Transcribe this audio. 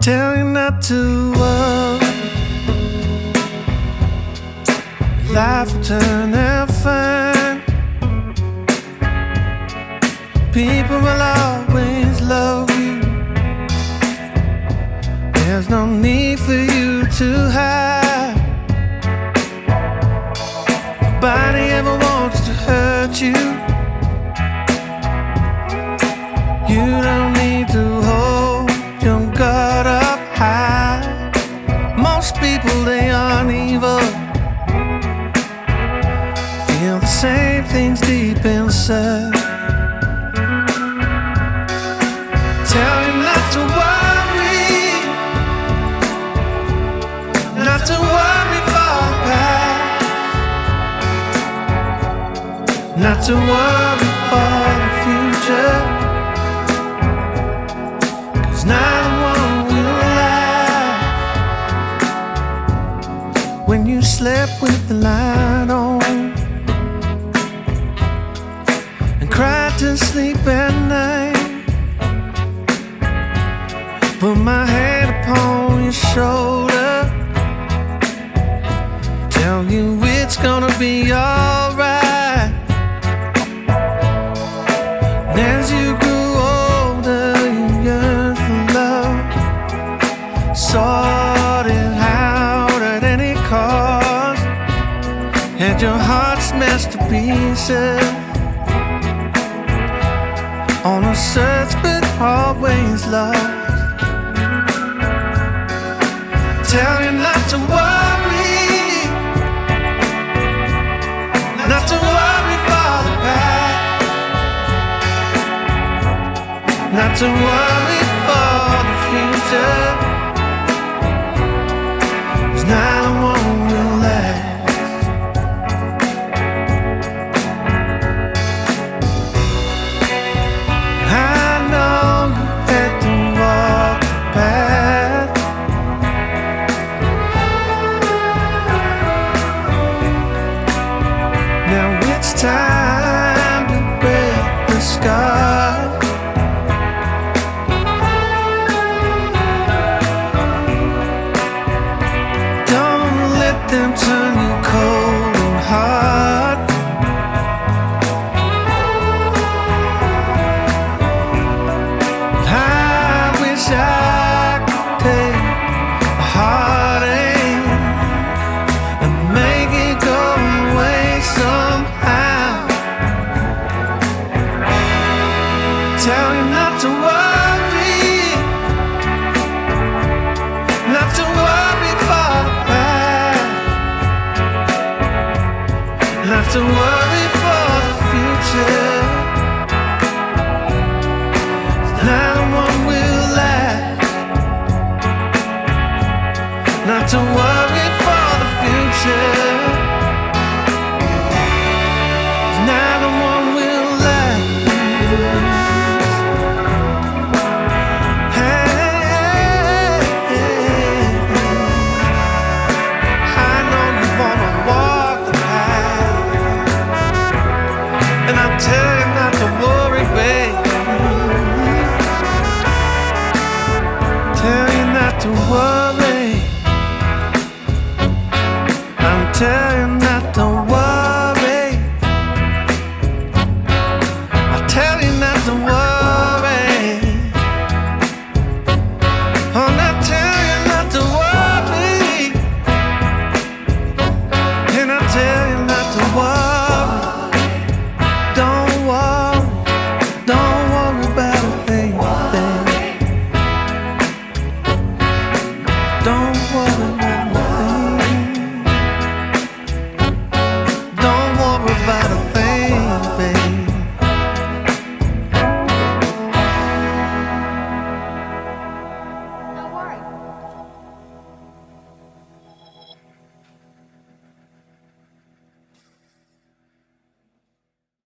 Tell you not to worry, life will turn out fine. People will always love you. There's no need for you to hide. Nobody ever wants to hurt you. You don't need to hold your guard up high. Most people, they aren't evil. Feel the same things deep inside. Tell you not to worry, not to worry for the past, not to worry for the future. Neither one will last. When you slept with the light on and cried to sleep at night, put my head upon your shoulder, tell you it's gonna be alright. As you grew older, you yearned for love, sought it out at any cost, had your heart smashed to pieces, on a search but always lost. Tell you not to worry, not to worry for the past, not to worry for the future, 'cause neither one will last. I know you had to walk the path. Now it's time to break the scars. Them turn you cold and hard. I wish I could take a heartache and make it go away somehow. Tell you not to worry, not to worry for the past, not to worry for the future. Neither one will last. Not to worry for the future. Neither one will last. Hey, I know you wanna walk the path, and I tell you not to worry, babe. Tell you not to worry. I'm telling you not to worry. I tell you not to worry. I'm not telling you not to worry, and I tell you not to worry. Don't worry about a thing. Don't worry.